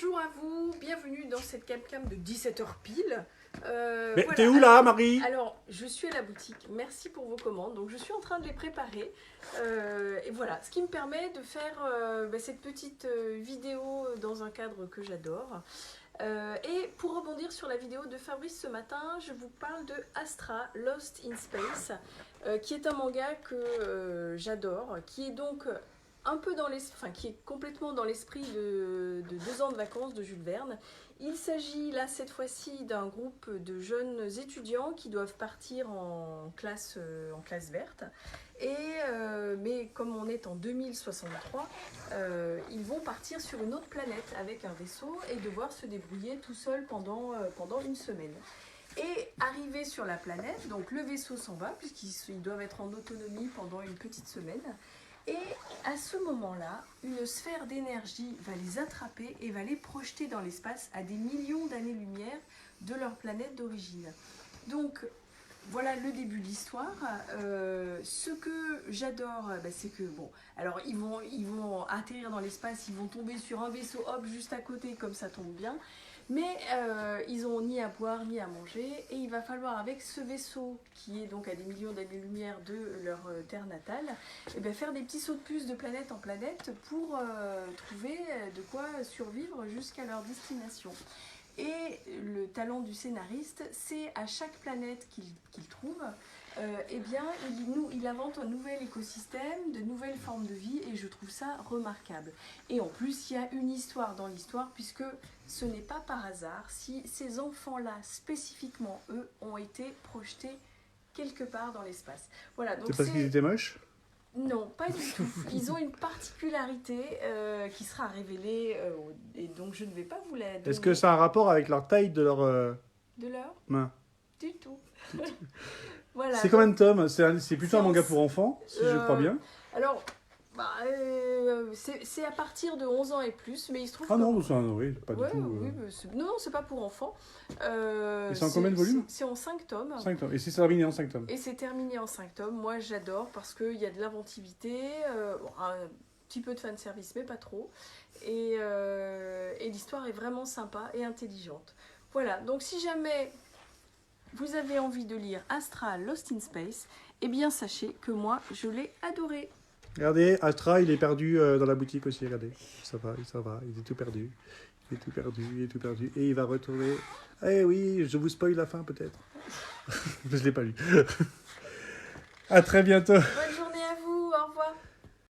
Bonjour à vous, bienvenue dans cette cam de 17h pile. Mais Voilà. t'es où là, Marie? Alors, je suis à la boutique, merci pour vos commandes. Donc, je suis en train de les préparer. Et voilà, ce qui me permet de faire cette petite vidéo dans un cadre que j'adore. Et pour rebondir sur la vidéo de Fabrice ce matin, je vous parle de Astra, Lost in Space, qui est un manga que j'adore, qui est donc un peu dans qui est complètement dans l'esprit de 2 ans de vacances de Jules Verne. Il s'agit là cette fois-ci d'un groupe de jeunes étudiants qui doivent partir en classe verte. Mais comme on est en 2063, ils vont partir sur une autre planète avec un vaisseau et devoir se débrouiller tout seuls pendant une semaine. Et arrivés sur la planète, donc le vaisseau s'en va puisqu'ils doivent être en autonomie pendant une petite semaine. Et à ce moment-là, une sphère d'énergie va les attraper et va les projeter dans l'espace à des millions d'années-lumière de leur planète d'origine. Donc voilà le début de l'histoire. Ce que j'adore, c'est que alors ils vont atterrir dans l'espace, ils vont tomber sur un vaisseau, hop, juste à côté, comme ça tombe bien. Mais ils n'ont ni à boire ni à manger et il va falloir avec ce vaisseau qui est donc à des millions d'années-lumière de leur terre natale, faire des petits sauts de puce de planète en planète pour trouver de quoi survivre jusqu'à leur destination. Et le talent du scénariste, c'est à chaque planète qu'il trouve, il invente un nouvel écosystème, de nouvelles formes de vie, et je trouve ça remarquable. Et en plus, il y a une histoire dans l'histoire, puisque ce n'est pas par hasard si ces enfants-là, spécifiquement, eux, ont été projetés quelque part dans l'espace. Voilà, donc c'est parce qu'ils étaient moches? Non, pas du tout. Ils ont une particularité qui sera révélée, et donc je ne vais pas vous la donner. Est-ce que ça a un rapport avec leur taille de leur De leur main? Du tout. Voilà, c'est combien de tomes? C'est plutôt un manga pour enfants, si je crois bien. Alors, c'est à partir de 11 ans et plus, mais il se trouve Ah non, oui, pas du tout. Oui, non, c'est pas pour enfants. Et c'est en combien de volumes? C'est en 5 tomes. 5 tomes. Et c'est terminé en 5 tomes. Et c'est terminé en 5 tomes. Moi, j'adore parce qu'il y a de l'inventivité, un petit peu de fanservice, mais pas trop. Et l'histoire est vraiment sympa et intelligente. Voilà, donc si jamais vous avez envie de lire Astra Lost in Space, eh bien sachez que moi, je l'ai adoré. Regardez, Astra, il est perdu dans la boutique aussi, regardez. Ça va, il est tout perdu. Il est tout perdu. Et il va retourner... Eh oui, je vous spoil la fin peut-être. Je ne l'ai pas lu. À très bientôt. Voilà.